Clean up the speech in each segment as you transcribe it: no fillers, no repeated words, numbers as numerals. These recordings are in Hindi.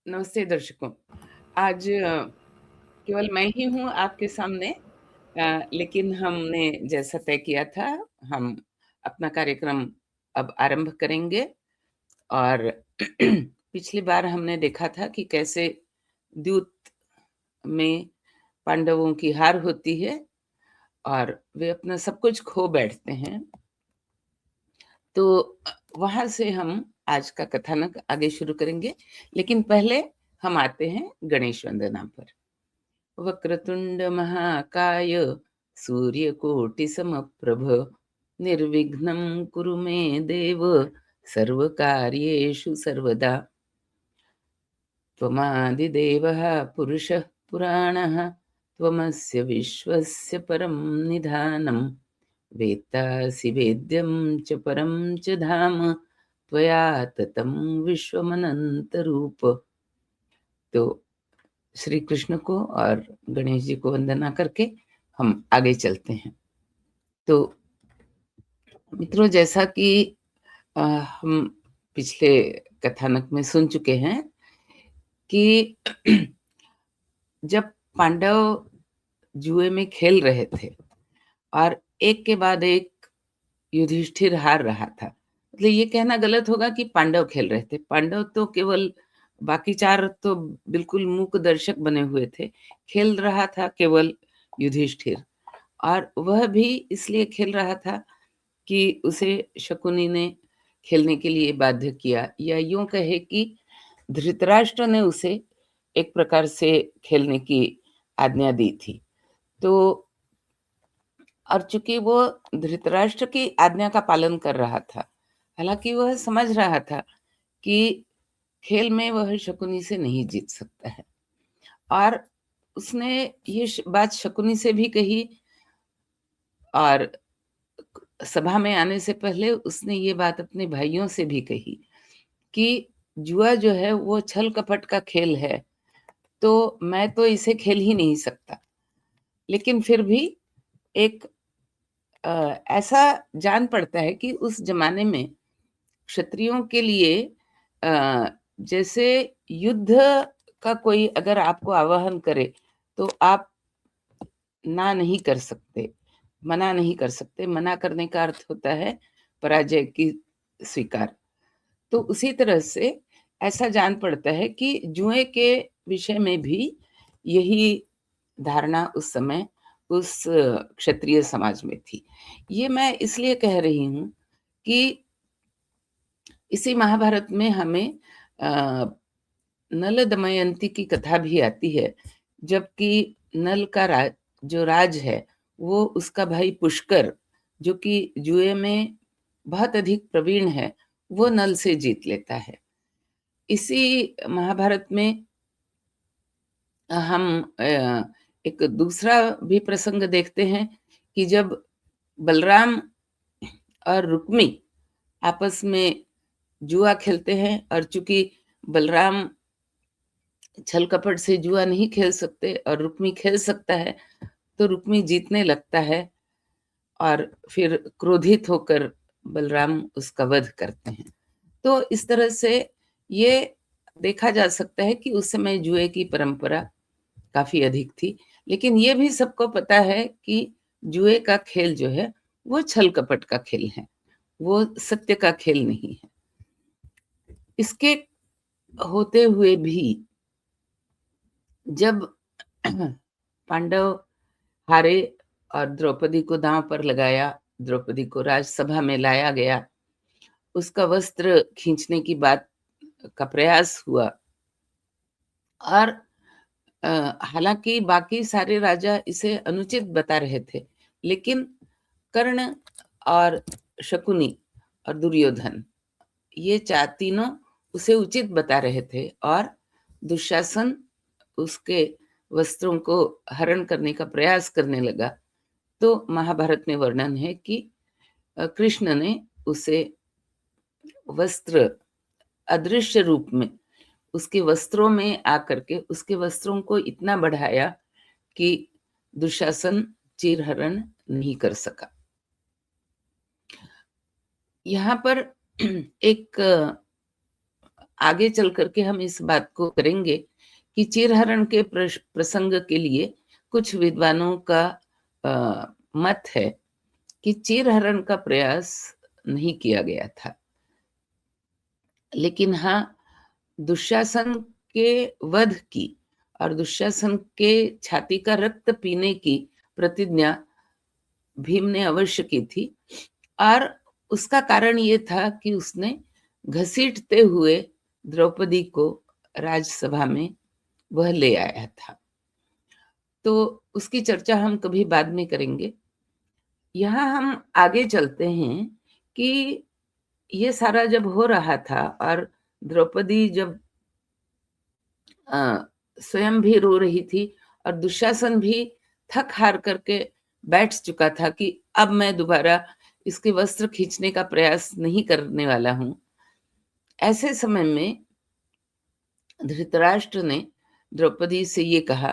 नमस्ते दर्शकों। आज केवल मैं ही हूँ आपके सामने, लेकिन हमने जैसा तय किया था, हम अपना कार्यक्रम अब आरंभ करेंगे। और पिछली बार हमने देखा था कि कैसे द्यूत में पांडवों की हार होती है और वे अपना सब कुछ खो बैठते हैं। तो वहाँ से हम आज का कथानक आगे शुरू करेंगे, लेकिन पहले हम आते हैं गणेश वंदना पर। वक्रतुंड महाकाय सूर्यकोटि समप्रभ निर्विघ्नं कुरु मे देव सर्वकार्येषु सर्वदा। त्वमादिदेवः पुरुषः पुराणः त्वमस्य विश्वस्य परं निधानं वेत्तासि वेद्यं च परं च धाम त्वया ततं विश्वमनन्तरूप। तो श्री कृष्ण को और गणेश जी को वंदना करके हम आगे चलते हैं। तो मित्रों, जैसा कि हम पिछले कथानक में सुन चुके हैं कि जब पांडव जुए में खेल रहे थे और एक के बाद एक युधिष्ठिर हार रहा था, मतलब ये कहना गलत होगा कि पांडव खेल रहे थे। पांडव तो केवल, बाकी चार तो बिल्कुल मूक दर्शक बने हुए थे। खेल रहा था केवल युधिष्ठिर, और वह भी इसलिए खेल रहा था कि उसे शकुनी ने खेलने के लिए बाध्य किया, या यूं कहे कि धृतराष्ट्र ने उसे एक प्रकार से खेलने की आज्ञा दी थी। तो और चूंकि वो धृतराष्ट्र की आज्ञा का पालन कर रहा था, हालांकि वह समझ रहा था कि खेल में वह शकुनी से नहीं जीत सकता है, और उसने ये बात शकुनी से भी कही, और सभा में आने से पहले उसने ये बात अपने भाइयों से भी कही कि जुआ जो है वो छल कपट का खेल है, तो मैं तो इसे खेल ही नहीं सकता। लेकिन फिर भी एक ऐसा जान पड़ता है कि उस जमाने में क्षत्रियों के लिए जैसे युद्ध का कोई अगर आपको आह्वान करे तो आप ना नहीं कर सकते, मना नहीं कर सकते। मना करने का अर्थ होता है पराजय की स्वीकार। तो उसी तरह से ऐसा जान पड़ता है कि जुए के विषय में भी यही धारणा उस समय उस क्षत्रिय समाज में थी। ये मैं इसलिए कह रही हूँ कि इसी महाभारत में हमें नल दमयंती की कथा भी आती है, जबकि नल का जो राज है वो उसका भाई पुष्कर, जो कि जुए में बहुत अधिक प्रवीण है, वो नल से जीत लेता है। इसी महाभारत में हम एक दूसरा भी प्रसंग देखते हैं कि जब बलराम और रुक्मी आपस में जुआ खेलते हैं, और चूंकि बलराम छल कपट से जुआ नहीं खेल सकते और रुक्मी खेल सकता है, तो रुक्मी जीतने लगता है, और फिर क्रोधित होकर बलराम उसका वध करते हैं। तो इस तरह से ये देखा जा सकता है कि उस समय जुए की परंपरा काफी अधिक थी। लेकिन ये भी सबको पता है कि जुए का खेल जो है वो छल कपट का खेल है, वो सत्य का खेल नहीं है। इसके होते हुए भी जब पांडव हारे और द्रौपदी को दांव पर लगाया, द्रौपदी को राजसभा में लाया गया, उसका वस्त्र खींचने की बात का प्रयास हुआ, और हालांकि बाकी सारे राजा इसे अनुचित बता रहे थे, लेकिन कर्ण और शकुनी और दुर्योधन, ये तीनों उसे उचित बता रहे थे, और दुशासन उसके वस्त्रों को हरण करने का प्रयास करने लगा। तो महाभारत में वर्णन है कि कृष्ण ने उसे वस्त्र अदृश्य रूप में उसके वस्त्रों में आकर के उसके वस्त्रों को इतना बढ़ाया कि दुशासन चीरहरण नहीं कर सका। यहाँ पर एक आगे चल करके हम इस बात को करेंगे कि चीरहरण के प्रसंग के लिए कुछ विद्वानों का मत है कि चीरहरण का प्रयास नहीं किया गया था, लेकिन हाँ, दुशासन के वध की और दुशासन के छाती का रक्त पीने की प्रतिज्ञा भीम ने अवश्य की थी। और उसका कारण ये था कि उसने घसीटते हुए द्रौपदी को राजसभा में वह ले आया था। तो उसकी चर्चा हम कभी बाद में करेंगे। यहाँ हम आगे चलते हैं कि ये सारा जब हो रहा था और द्रौपदी जब स्वयं भी रो रही थी और दुशासन भी थक हार करके बैठ चुका था कि अब मैं दोबारा इसके वस्त्र खींचने का प्रयास नहीं करने वाला हूं। ऐसे समय में धृतराष्ट्र ने द्रौपदी से ये कहा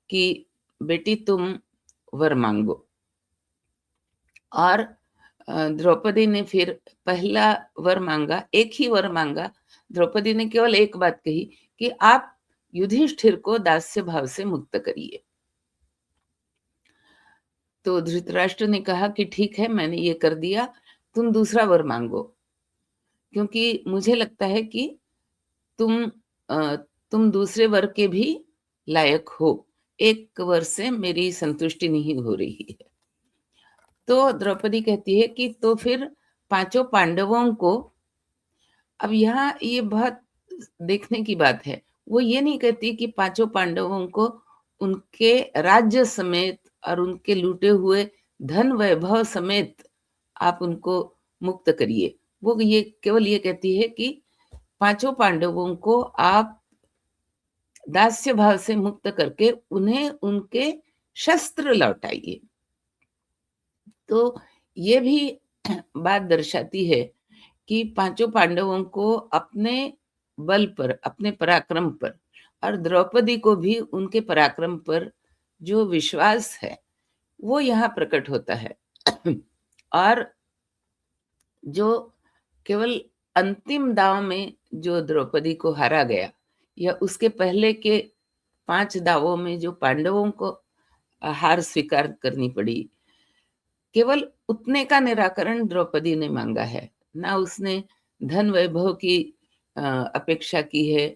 कि बेटी तुम वर मांगो। और द्रौपदी ने फिर पहला वर मांगा, एक ही वर मांगा। द्रौपदी ने केवल एक बात कही कि आप युधिष्ठिर को दास्य भाव से मुक्त करिए। तो धृतराष्ट्र ने कहा कि ठीक है, मैंने ये कर दिया, तुम दूसरा वर मांगो, क्योंकि मुझे लगता है कि तुम अ, तुम दूसरे वर के भी लायक हो। एक वर से मेरी संतुष्टि नहीं हो रही है। तो द्रौपदी कहती है कि तो फिर पांचों पांडवों को, अब यहाँ ये बहुत देखने की बात है, वो ये नहीं कहती कि पांचों पांडवों को उनके राज्य समेत और उनके लूटे हुए धन वैभव समेत आप उनको मुक्त करिए। वो ये केवल ये कहती है कि पांचों पांडवों को आप दास्य भाव से मुक्त करके उन्हें उनके शस्त्र लौटाइए। तो ये भी बात दर्शाती है कि पांचों पांडवों को अपने बल पर, अपने पराक्रम पर, और द्रौपदी को भी उनके पराक्रम पर जो विश्वास है वो यहाँ प्रकट होता है। और जो केवल अंतिम दांव में जो द्रौपदी को हारा गया, या उसके पहले के 5 दावों में जो पांडवों को हार स्वीकार करनी पड़ी, केवल उतने का निराकरण द्रौपदी ने मांगा है। ना उसने धन वैभव की अपेक्षा की है,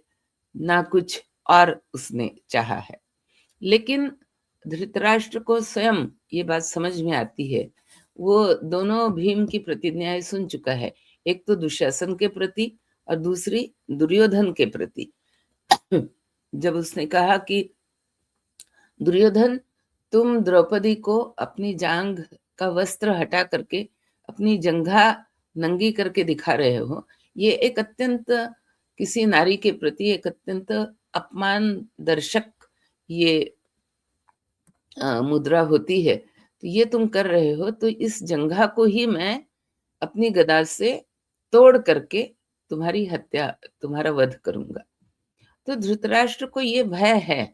ना कुछ और उसने चाहा है। लेकिन धृतराष्ट्र को स्वयं ये बात समझ में आती है। वो दोनों भीम की प्रतिज्ञाएं सुन चुका है, एक तो दुशासन के प्रति और दूसरी दुर्योधन के प्रति। जब उसने कहा कि दुर्योधन, तुम द्रौपदी को अपनी जांघ का वस्त्र हटा करके अपनी जंघा नंगी करके दिखा रहे हो, ये एक अत्यंत, किसी नारी के प्रति एक अत्यंत अपमान दर्शक ये मुद्रा होती है। तो ये तुम कर रहे हो, तो इस जंघा को ही मैं अपनी गदा से तोड़ करके तुम्हारी हत्या, तुम्हारा वध करूंगा। तो धृतराष्ट्र को ये भय है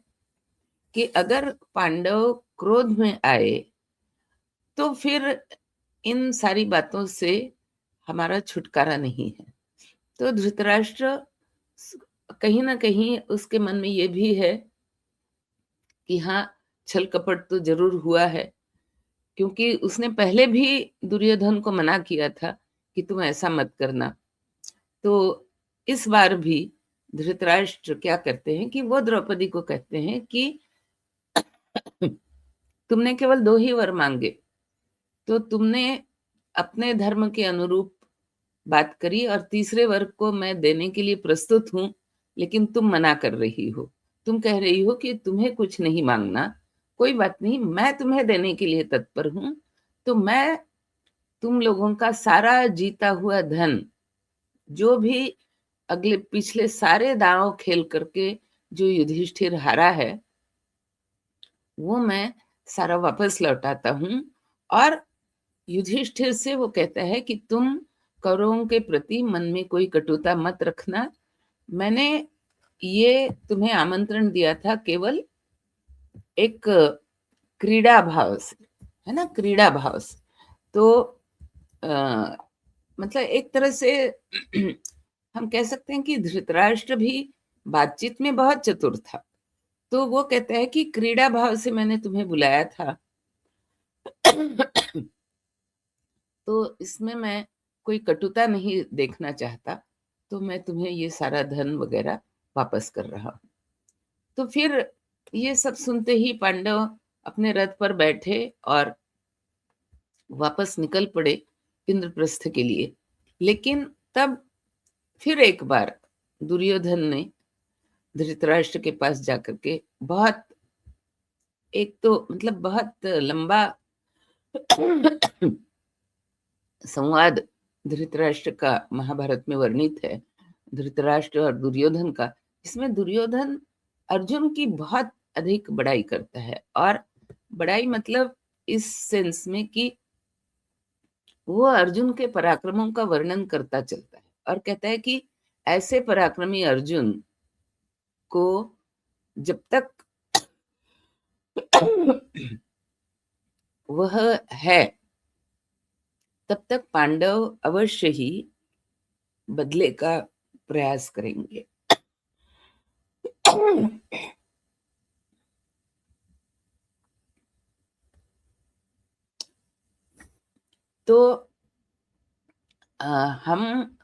कि अगर पांडव क्रोध में आए तो फिर इन सारी बातों से हमारा छुटकारा नहीं है। तो धृतराष्ट्र कहीं ना कहीं उसके मन में ये भी है कि हाँ, छल कपट तो जरूर हुआ है, क्योंकि उसने पहले भी दुर्योधन को मना किया था कि तुम ऐसा मत करना। तो इस बार भी धृतराष्ट्र क्या करते हैं कि वो द्रौपदी को कहते हैं कि तुमने केवल 2 ही वर मांगे, तो तुमने अपने धर्म के अनुरूप बात करी, और तीसरे वर को मैं देने के लिए प्रस्तुत हूं, लेकिन तुम मना कर रही हो। तुम कह रही हो कि तुम्हें कुछ नहीं मांगना, कोई बात नहीं, मैं तुम्हें देने के लिए तत्पर हूं। तो मैं तुम लोगों का सारा जीता हुआ धन, जो भी अगले पिछले सारे दांव खेल करके जो युधिष्ठिर हारा है, वो मैं सारा वापस लौटाता हूं। और युधिष्ठिर से वो कहता है कि तुम कौरवों के प्रति मन में कोई कटुता मत रखना। मैंने ये तुम्हें आमंत्रण दिया था केवल एक क्रीड़ा भाव से, है ना, क्रीड़ा भाव से। तो मतलब एक तरह से हम कह सकते हैं कि धृतराष्ट्र भी बातचीत में बहुत चतुर था। तो वो कहता है कि क्रीड़ा भाव से मैंने तुम्हें बुलाया था, तो इसमें मैं कोई कटुता नहीं देखना चाहता, तो मैं तुम्हें ये सारा धन वगैरह वापस कर रहा हूँ। तो फिर ये सब सुनते ही पांडव अपने रथ पर बैठे और वापस निकल पड़े इंद्रप्रस्थ के लिए। लेकिन तब फिर एक बार दुर्योधन ने धृतराष्ट्र के पास जाकर के बहुत, एक तो मतलब बहुत लंबा संवाद धृतराष्ट्र का महाभारत में वर्णित है, धृतराष्ट्र और दुर्योधन का। इसमें दुर्योधन अर्जुन की बहुत अधिक बड़ाई करता है, और बड़ाई मतलब इस सेंस में कि वो अर्जुन के पराक्रमों का वर्णन करता चलता है और कहता है कि ऐसे पराक्रमी अर्जुन को जब तक वह है तब तक पांडव अवश्य ही बदले का प्रयास करेंगे। तो हम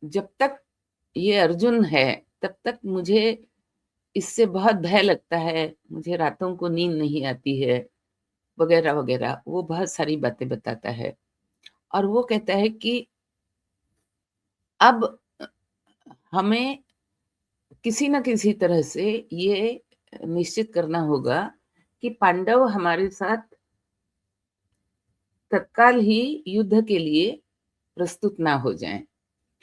जब तक ये अर्जुन है तब तक मुझे इससे बहुत भय लगता है, मुझे रातों को नींद नहीं आती है, वगैरह वगैरह। वो बहुत सारी बातें बताता है और वो कहता है कि अब हमें किसी न किसी तरह से ये निश्चित करना होगा कि पांडव हमारे साथ तत्काल ही युद्ध के लिए प्रस्तुत ना हो जाएं,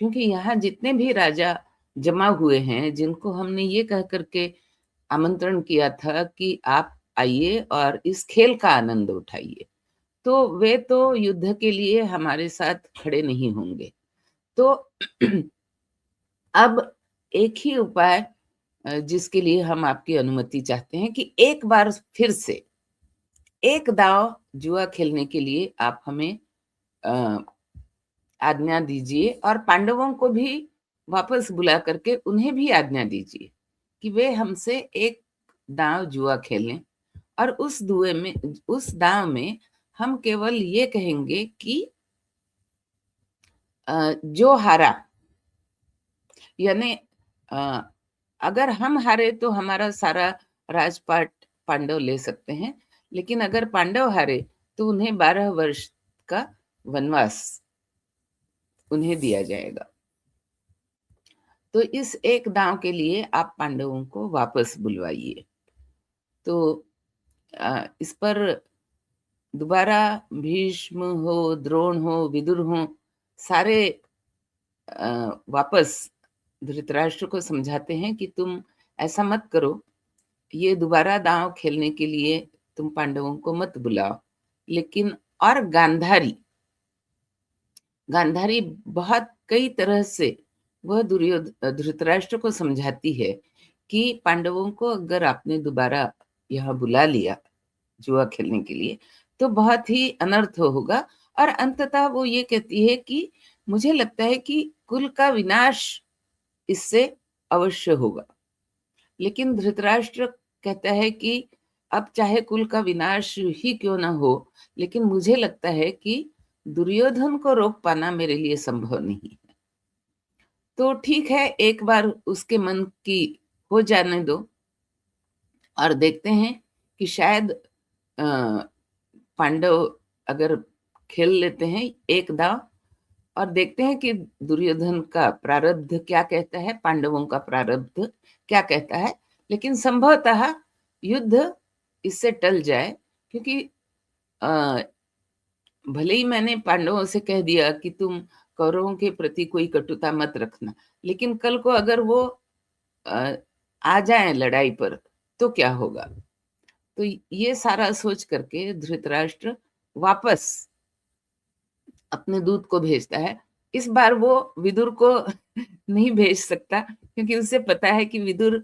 क्योंकि यहाँ जितने भी राजा जमा हुए हैं, जिनको हमने ये कह करके आमंत्रण किया था कि आप आइए और इस खेल का आनंद उठाइए, तो वे तो युद्ध के लिए हमारे साथ खड़े नहीं होंगे। तो अब एक ही उपाय जिसके लिए हम आपकी अनुमति चाहते हैं कि एक बार फिर से एक दांव जुआ खेलने के लिए आप हमें आज्ञा दीजिए, और पांडवों को भी वापस बुला करके उन्हें भी आज्ञा दीजिए कि वे हमसे एक दांव जुआ खेलें, और उस दांव में हम केवल ये कहेंगे कि जो हारा, यानी अगर हम हारे तो हमारा सारा राजपाट पांडव ले सकते हैं, लेकिन अगर पांडव हारे तो उन्हें 12 वर्ष का वनवास उन्हें दिया जाएगा। तो इस एक दांव के लिए आप पांडवों को वापस बुलवाइए। तो इस पर दोबारा भीष्म हो, द्रोण हो, विदुर हो, सारे वापस धृतराष्ट्र को समझाते हैं कि तुम ऐसा मत करो, ये दोबारा दांव खेलने के लिए तुम पांडवों को मत बुलाओ। लेकिन और गांधारी गांधारी बहुत कई तरह से वह धृतराष्ट्र को समझाती है कि पांडवों को अगर आपने दोबारा यहाँ बुला लिया जुआ खेलने के लिए तो बहुत ही अनर्थ होगा, और अंततः वो ये कहती है कि मुझे लगता है कि कुल का विनाश इससे अवश्य होगा। लेकिन धृतराष्ट्र कहता है कि अब चाहे कुल का विनाश ही क्यों ना हो, लेकिन मुझे लगता है कि दुर्योधन को रोक पाना मेरे लिए संभव नहीं है। तो ठीक है, एक बार उसके मन की हो जाने दो, और देखते हैं कि शायद पांडव अगर खेल लेते हैं एक दांव, और देखते हैं कि दुर्योधन का प्रारब्ध क्या कहता है, पांडवों का प्रारब्ध क्या कहता है। लेकिन संभवतः युद्ध इससे टल जाए, क्योंकि भले ही मैंने पांडवों से कह दिया कि तुम कौरवों के प्रति कोई कटुता मत रखना, लेकिन कल को अगर वो आ जाए लड़ाई पर तो क्या होगा। तो ये सारा सोच करके धृतराष्ट्र वापस अपने दूत को भेजता है। इस बार वो विदुर को नहीं भेज सकता, क्योंकि उसे पता है कि विदुर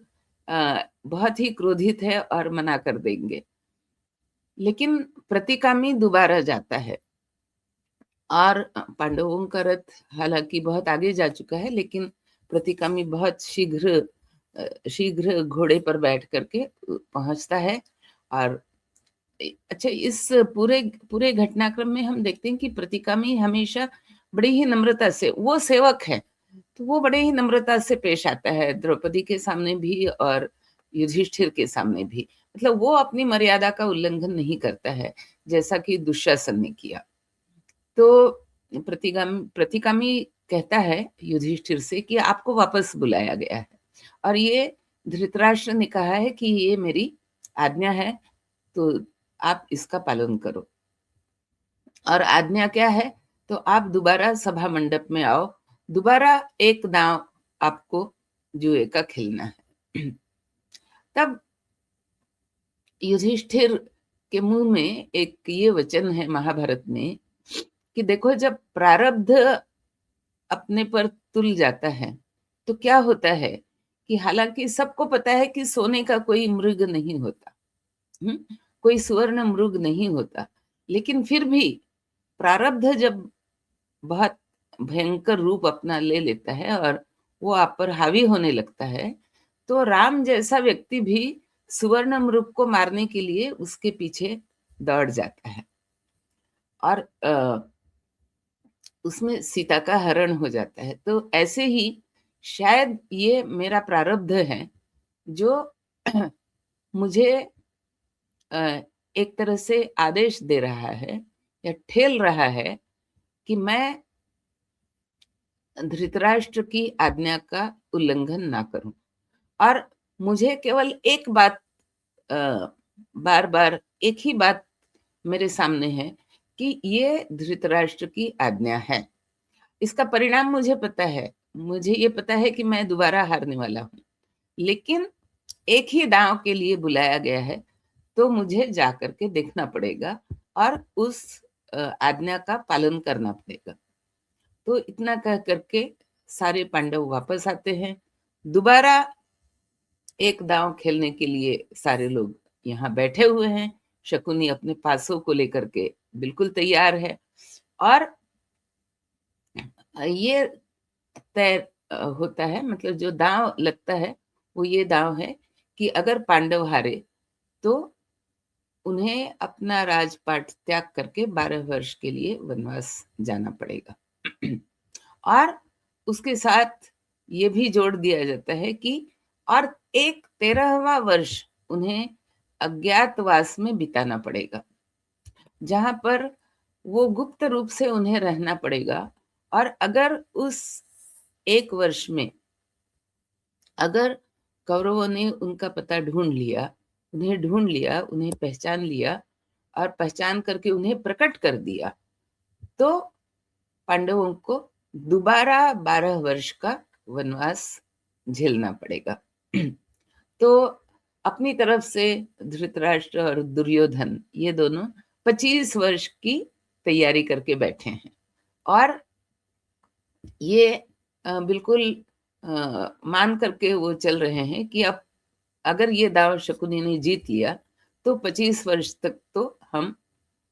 बहुत ही क्रोधित है और मना कर देंगे। लेकिन प्रतिकामी दोबारा जाता है, और पांडवों का रथ हालांकि बहुत आगे जा चुका है, लेकिन प्रतिगामी बहुत शीघ्र घोड़े पर बैठ करके पहुंचता है। और अच्छा, इस पूरे पूरे घटनाक्रम में हम देखते हैं कि प्रतिगामी हमेशा बड़ी ही नम्रता से, वो सेवक है तो वो बड़े ही नम्रता से पेश आता है, द्रौपदी के सामने भी और युधिष्ठिर के सामने भी। मतलब वो अपनी मर्यादा का उल्लंघन नहीं करता है, जैसा कि दुशासन ने किया। तो प्रतिगामी कहता है युधिष्ठिर से कि आपको वापस बुलाया गया है, और ये धृतराष्ट्र ने कहा है कि ये मेरी आज्ञा है, तो आप इसका पालन करो। और आज्ञा क्या है? तो आप दोबारा सभा मंडप में आओ, दोबारा एक दांव आपको जुए का खेलना है। तब युधिष्ठिर के मुंह में एक ये वचन है महाभारत में कि देखो, जब प्रारब्ध अपने पर तुल जाता है तो क्या होता है कि हालांकि सबको पता है कि सोने का कोई मृग नहीं होता, कोई सुवर्ण मृग नहीं होता, लेकिन फिर भी प्रारब्ध जब बहुत भयंकर रूप अपना ले लेता है और वो आप पर हावी होने लगता है, तो राम जैसा व्यक्ति भी सुवर्ण मृग को मारने के लिए उसके पीछे दौड़ जाता है, और उसमें सीता का हरण हो जाता है। तो ऐसे ही शायद ये मेरा प्रारब्ध है जो मुझे एक तरह से आदेश दे रहा है या ठेल रहा है कि मैं धृतराष्ट्र की आज्ञा का उल्लंघन ना करूं। और मुझे केवल एक बात, बार बार एक ही बात मेरे सामने है कि ये धृतराष्ट्र की आज्ञा है। इसका परिणाम मुझे पता है, मुझे ये पता है कि मैं दोबारा हारने वाला हूं, लेकिन एक ही दांव के लिए बुलाया गया है, तो मुझे जा करके देखना पड़ेगा और उस आज्ञा का पालन करना पड़ेगा। तो इतना कह करके सारे पांडव वापस आते हैं। दोबारा एक दांव खेलने के लिए सारे लोग यहाँ बैठे हुए हैं। शकुनी अपने पासों को लेकर के बिल्कुल तैयार है, और ये तय होता है, मतलब जो दांव लगता है वो ये दांव है कि अगर पांडव हारे तो उन्हें अपना राजपाट त्याग करके 12 वर्ष के लिए वनवास जाना पड़ेगा। और उसके साथ ये भी जोड़ दिया जाता है कि और एक 13वां वर्ष उन्हें अज्ञातवास में बिताना पड़ेगा, जहां पर वो गुप्त रूप से उन्हें रहना पड़ेगा। और अगर उस एक वर्ष में अगर कौरवों ने उनका पता ढूंढ लिया, उन्हें पहचान लिया और पहचान करके उन्हें प्रकट कर दिया, तो पांडवों को दोबारा 12 वर्ष का वनवास झेलना पड़ेगा। तो अपनी तरफ से धृतराष्ट्र और दुर्योधन ये दोनों 25 वर्ष की तैयारी करके बैठे हैं, और ये बिल्कुल मान करके वो चल रहे हैं कि अब अगर ये दाव शकुनी ने जीत लिया तो 25 वर्ष तक तो हम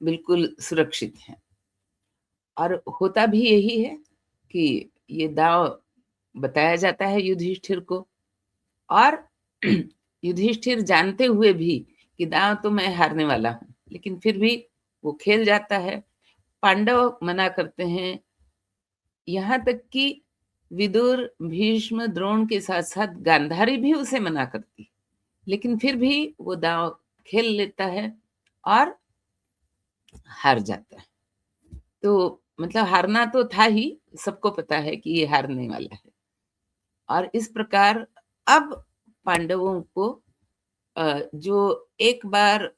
बिल्कुल सुरक्षित हैं। और होता भी यही है कि ये दाव बताया जाता है युधिष्ठिर को, और युधिष्ठिर जानते हुए भी कि दाव तो मैं हारने वाला हूं, लेकिन फिर भी वो खेल जाता है। पांडव मना करते हैं, यहाँ तक कि विदुर, भीष्म, द्रोण के साथ साथ गांधारी भी उसे मना करती, लेकिन फिर भी वो दांव खेल लेता है और हार जाता है। तो मतलब हारना तो था ही, सबको पता है कि ये हारने वाला है। और इस प्रकार अब पांडवों को जो एक बार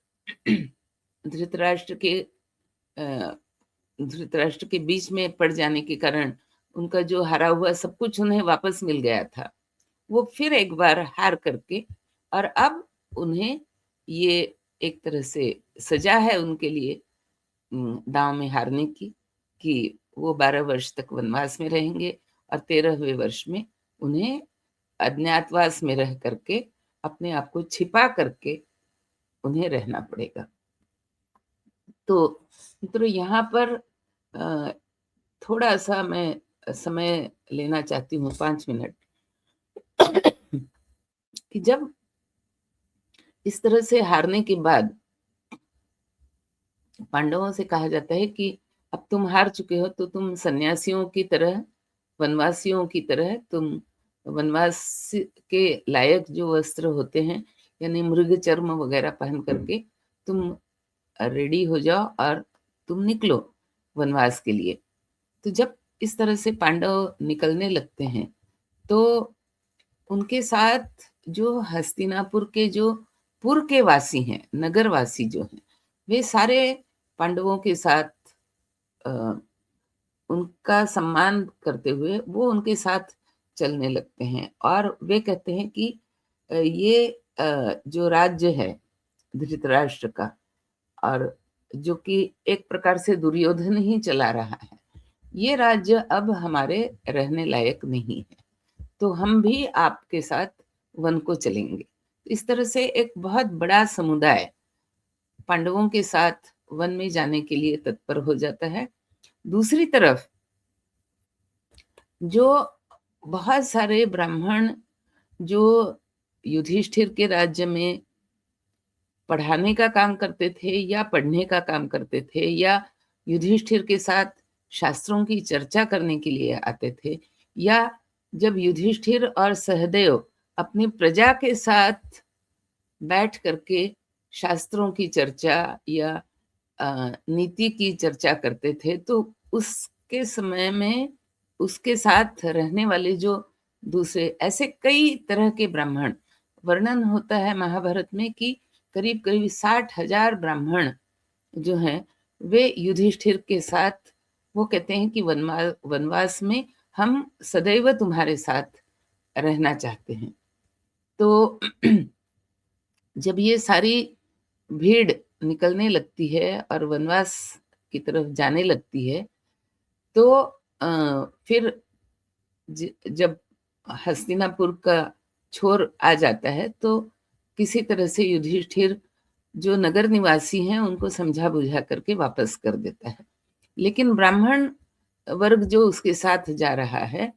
धृतराष्ट्र के धृतराष्ट्र के बीच में पड़ जाने के कारण उनका जो हारा हुआ सब कुछ उन्हें वापस मिल गया था, वो फिर एक बार हार करके, और अब उन्हें ये एक तरह से सजा है उनके लिए दांव में हारने की, कि वो 12 वर्ष तक वनवास में रहेंगे और 13वें वर्ष में उन्हें अज्ञातवास में रह करके अपने आप को छिपा करके उन्हें रहना पड़ेगा। तो मित्रों, यहाँ पर थोड़ा सा मैं समय लेना चाहती हूँ, 5 मिनट, कि जब इस तरह से हारने के बाद पांडवों से कहा जाता है कि अब तुम हार चुके हो, तो तुम सन्यासियों की तरह, वनवासियों की तरह तुम वनवास के लायक जो वस्त्र होते हैं, यानी मृग चर्म वगैरह पहन करके तुम रेडी हो जाओ और तुम निकलो वनवास के लिए। तो जब इस तरह से पांडव निकलने लगते हैं, तो उनके साथ जो हस्तिनापुर के जो पुर के वासी हैं, नगरवासी जो हैं, वे सारे पांडवों के साथ अ, उनका सम्मान करते हुए वो उनके साथ चलने लगते हैं और वे कहते हैं कि ये जो राज्य है धृतराष्ट्र का, और जो कि एक प्रकार से दुर्योधन ही चला रहा है, ये राज्य अब हमारे रहने लायक नहीं है, तो हम भी आपके साथ वन को चलेंगे। इस तरह से एक बहुत बड़ा समुदाय पांडवों के साथ वन में जाने के लिए तत्पर हो जाता है। दूसरी तरफ जो बहुत सारे ब्राह्मण जो युधिष्ठिर के राज्य में पढ़ाने का काम करते थे या पढ़ने का काम करते थे या युधिष्ठिर के साथ शास्त्रों की चर्चा करने के लिए आते थे, या जब युधिष्ठिर और सहदेव अपनी प्रजा के साथ बैठ करके शास्त्रों की चर्चा या नीति की चर्चा करते थे, तो उसके समय में उसके साथ रहने वाले जो दूसरे ऐसे कई तरह के ब्राह्मण, वर्णन होता है महाभारत में कि करीब करीब 60,000 ब्राह्मण जो हैं वे युधिष्ठिर के साथ, वो कहते हैं कि वनवास में हम सदैव तुम्हारे साथ रहना चाहते हैं। तो जब ये सारी भीड़ निकलने लगती है और वनवास की तरफ जाने लगती है, तो फिर जब हस्तिनापुर का छोर आ जाता है, तो किसी तरह से युधिष्ठिर जो नगर निवासी हैं उनको समझा बुझा करके वापस कर देता है। लेकिन ब्राह्मण वर्ग जो उसके साथ जा रहा है,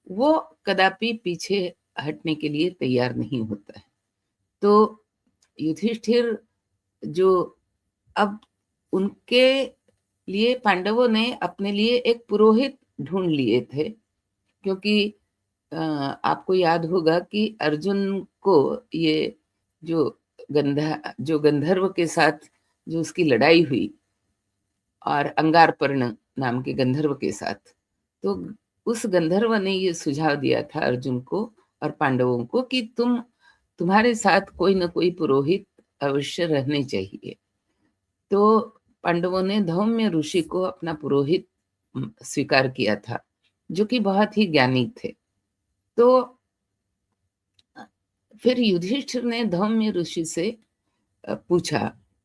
वो कदापि पीछे हटने के लिए तैयार नहीं होता है। तो युधिष्ठिर जो अब उनके लिए पांडवों ने अपने लिए एक पुरोहित ढूंढ लिए थे, क्योंकि आपको याद होगा कि अर्जुन को ये जो गंधर्व के साथ जो उसकी लड़ाई हुई, और अंगारपर्ण नाम के गंधर्व के साथ, तो उस गंधर्व ने ये सुझाव दिया था अर्जुन को और पांडवों को कि तुम्हारे साथ कोई ना कोई पुरोहित अवश्य रहने चाहिए। तो पांडवों ने धौम्य ऋषि को अपना पुरोहित स्वीकार किया था, जो कि बहुत ही ज्ञानी थे। तो फिर युधिष्ठिर ने धौम्य ऋषि से पूछा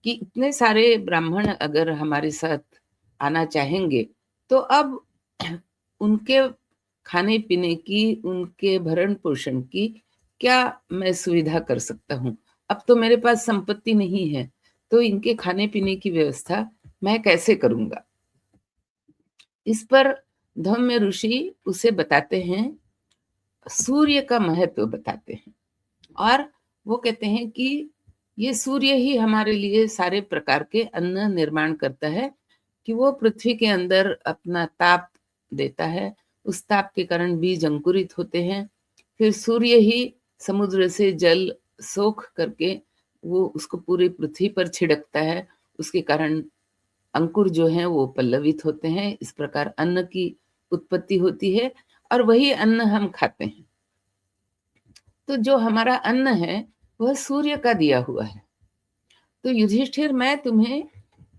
कि इतने सारे ब्राह्मण अगर हमारे साथ आना चाहेंगे, तो अब उनके खाने पीने की, उनके भरण पोषण की क्या मैं सुविधा कर सकता हूँ? अब तो मेरे पास संपत्ति नहीं है, तो इनके खाने पीने की व्यवस्था मैं कैसे करूंगा? इस पर धौम्य ऋषि उसे बताते हैं, सूर्य का महत्व बताते हैं, और वो कहते हैं कि ये सूर्य ही हमारे लिए सारे प्रकार के अन्न निर्माण करता है, कि वो पृथ्वी के अंदर अपना ताप देता है, उस ताप के कारण बीज अंकुरित होते हैं, फिर सूर्य ही समुद्र से जल सोख करके वो उसको पूरी पृथ्वी पर छिड़कता है, उसके कारण अंकुर जो है वो पल्लवित होते हैं। इस प्रकार अन्न की उत्पत्ति होती है और वही अन्न हम खाते हैं। तो जो हमारा अन्न है वह सूर्य का दिया हुआ है। तो युधिष्ठिर, मैं तुम्हें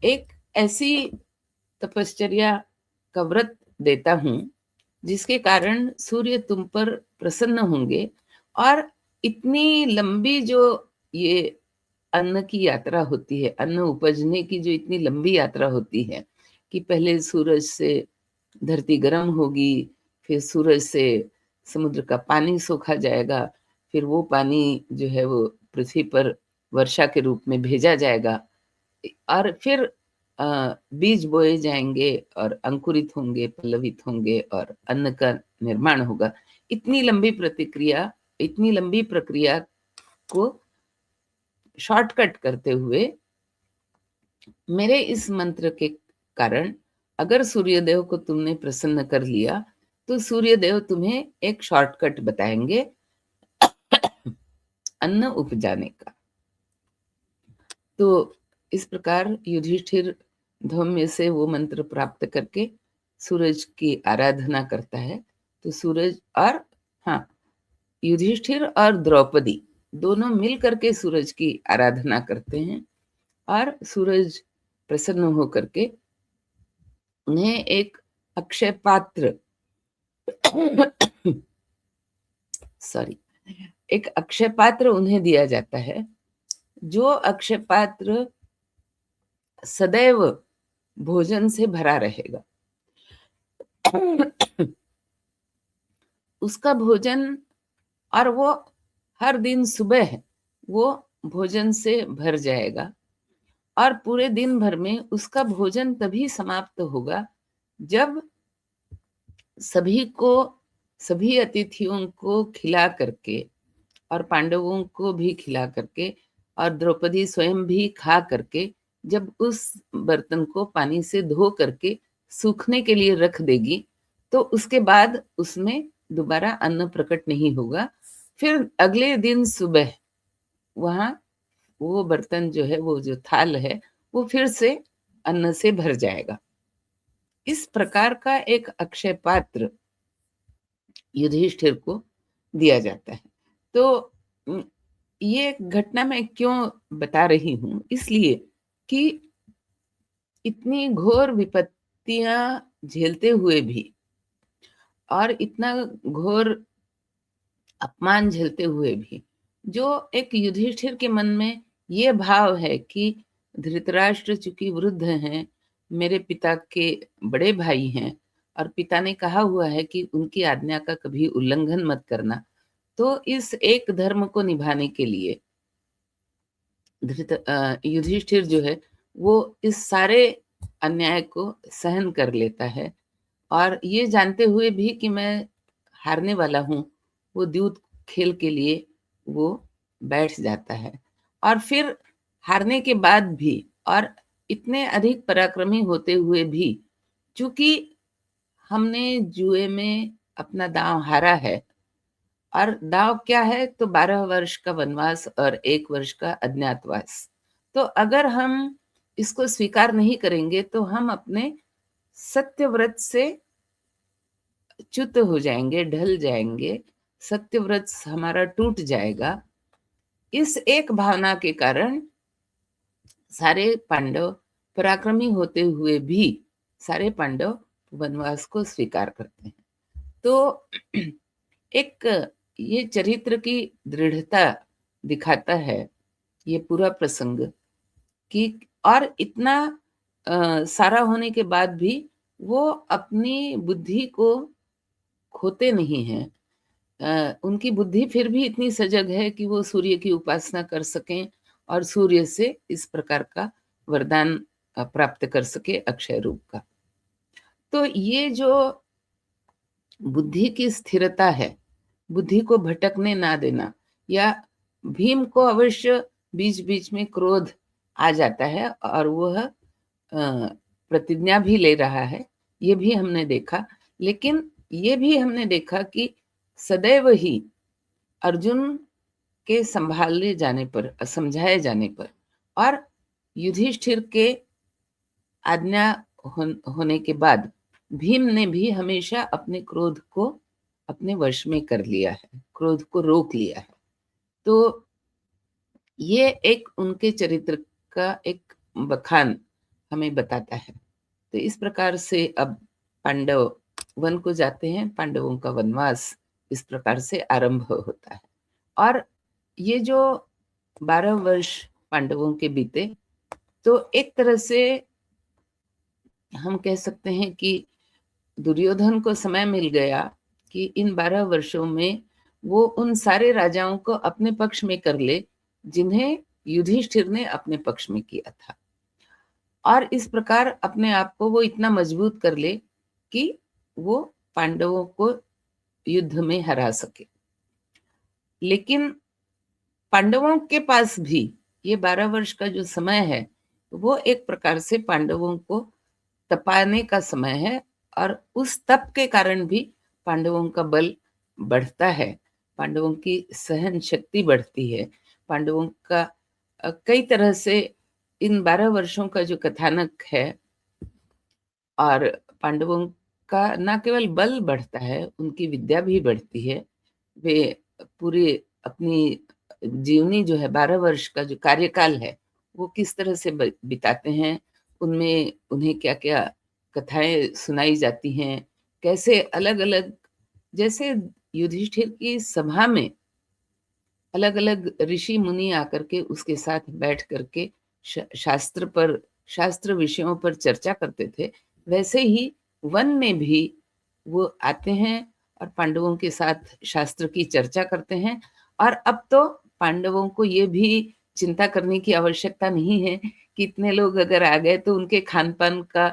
एक ऐसी तपश्चर्या का व्रत देता हूँ जिसके कारण सूर्य तुम पर प्रसन्न होंगे, और इतनी लंबी जो ये अन्न की यात्रा होती है, अन्न उपजने की जो इतनी लंबी यात्रा होती है, कि पहले सूरज से धरती गर्म होगी, फिर सूरज से समुद्र का पानी सोखा जाएगा, फिर वो पानी जो है वो पृथ्वी पर वर्षा के रूप में भेजा जाएगा, और फिर बीज बोए जाएंगे और अंकुरित होंगे, पल्लवित होंगे और अन्न का निर्माण होगा। इतनी लंबी प्रतिक्रिया इतनी लंबी प्रक्रिया को शॉर्टकट करते हुए मेरे इस मंत्र के कारण अगर सूर्यदेव को तुमने प्रसन्न कर लिया तो सूर्यदेव तुम्हें एक शॉर्टकट बताएंगे अन्न उपजाने का। तो इस प्रकार युधिष्ठिर धौम्य से वो मंत्र प्राप्त करके सूरज की आराधना करता है। तो सूरज और हाँ, युधिष्ठिर और द्रौपदी दोनों मिल करके सूरज की आराधना करते हैं और सूरज प्रसन्न होकर के उन्हें एक अक्षय पात्र सॉरी एक अक्षय पात्र उन्हें दिया जाता है, जो अक्षय पात्र सदैव भोजन से भरा रहेगा। उसका भोजन, और वो हर दिन सुबह वो भोजन से भर जाएगा और पूरे दिन भर में उसका भोजन तभी समाप्त होगा जब सभी अतिथियों को खिला करके और पांडवों को भी खिला करके और द्रौपदी स्वयं भी खा करके जब उस बर्तन को पानी से धो करके सूखने के लिए रख देगी, तो उसके बाद उसमें दोबारा अन्न प्रकट नहीं होगा। फिर अगले दिन सुबह वहां वो बर्तन जो है, वो जो थाल है, वो फिर से अन्न से भर जाएगा। इस प्रकार का एक अक्षय पात्र युधिष्ठिर को दिया जाता है। तो ये घटना मैं क्यों बता रही हूं, इसलिए कि इतनी घोर विपत्तियां झेलते हुए भी और इतना घोर अपमान झेलते हुए भी जो एक युधिष्ठिर के मन में ये भाव है कि धृतराष्ट्र चूंकि वृद्ध हैं, मेरे पिता के बड़े भाई हैं और पिता ने कहा हुआ है कि उनकी आज्ञा का कभी उल्लंघन मत करना, तो इस एक धर्म को निभाने के लिए युधिष्ठिर जो है वो इस सारे अन्याय को सहन कर लेता है और ये जानते हुए भी कि मैं हारने वाला हूं, वो द्यूत खेल के लिए वो बैठ जाता है। और फिर हारने के बाद भी और इतने अधिक पराक्रमी होते हुए भी, चूंकि हमने जुए में अपना दांव हारा है, और दांव क्या है तो 12 वर्ष का वनवास और 1 वर्ष का अज्ञातवास। तो अगर हम इसको स्वीकार नहीं करेंगे तो हम अपने सत्यव्रत से च्युत हो जाएंगे, ढल जाएंगे, सत्यव्रत हमारा टूट जाएगा। इस एक भावना के कारण सारे पांडव पराक्रमी होते हुए भी सारे पांडव वनवास को स्वीकार करते हैं। तो एक ये चरित्र की दृढ़ता दिखाता है ये पूरा प्रसंग कि, और इतना सारा होने के बाद भी वो अपनी बुद्धि को खोते नहीं हैं। उनकी बुद्धि फिर भी इतनी सजग है कि वो सूर्य की उपासना कर सकें और सूर्य से इस प्रकार का वरदान प्राप्त कर सके अक्षय रूप का। तो ये जो बुद्धि की स्थिरता है, बुद्धि को भटकने ना देना, या भीम को अवश्य बीच बीच में क्रोध आ जाता है और वह प्रतिज्ञा भी ले रहा है, ये भी हमने देखा। लेकिन ये भी हमने देखा कि सदैव ही अर्जुन के संभाले जाने पर, समझाए जाने पर और युधिष्ठिर के आज्ञा होने के बाद भीम ने भी हमेशा अपने क्रोध को अपने वश में कर लिया है, क्रोध को रोक लिया है। तो ये एक उनके चरित्र का एक बखान हमें बताता है। तो इस प्रकार से अब पांडव वन को जाते हैं, पांडवों का वनवास इस प्रकार से आरंभ होता है। और ये जो 12 वर्ष पांडवों के बीते, तो एक तरह से हम कह सकते हैं कि दुर्योधन को समय मिल गया कि इन 12 वर्षों में वो उन सारे राजाओं को अपने पक्ष में कर ले जिन्हें युधिष्ठिर ने अपने पक्ष में किया था, और इस प्रकार अपने आप को वो इतना मजबूत कर ले कि वो पांडवों को युद्ध में हरा सके। लेकिन पांडवों के पास भी ये 12 वर्ष का जो समय है, वो एक प्रकार से पांडवों को तपाने का समय है, और उस तप के कारण भी पांडवों का बल बढ़ता है, पांडवों की सहन शक्ति बढ़ती है। पांडवों का कई तरह से इन 12 वर्षों का जो कथानक है, और पांडवों का ना केवल बल बढ़ता है, उनकी विद्या भी बढ़ती है। वे पूरी अपनी जीवनी जो है, 12 वर्ष का जो कार्यकाल है, वो किस तरह से बिताते हैं, उनमें उन्हें क्या-क्या कथाएँ सुनाई जाती हैं, कैसे अलग-अलग, जैसे युधिष्ठिर की सभा में अलग-अलग ऋषि मुनि आकर के उसके साथ बैठ करके शास्त्र विषयों पर चर्चा करते थे, वैसे ही वन में भी वो आते हैं और पांडवों के साथ शास्त्र की चर्चा करते हैं। और अब तो पांडवों को ये भी चिंता करने की आवश्यकता नहीं है कि इतने लोग अगर आ गए तो उनके खान-पान का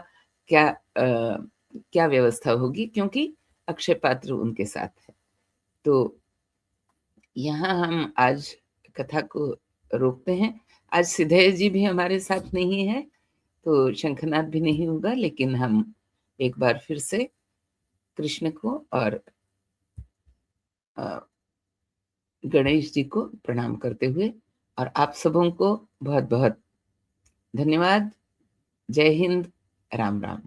क्या व्यवस्था होगी, क्योंकि अक्षय पात्र उनके साथ है। तो यहाँ हम आज कथा को रोकते हैं। आज सिद्धेश जी भी हमारे साथ नहीं है, तो शंखनाद भी नहीं होगा, लेकिन हम एक बार फिर से कृष्ण को और अ, गणेश जी को प्रणाम करते हुए, और आप सबों को बहुत-बहुत धन्यवाद। जय हिंद, राम-राम।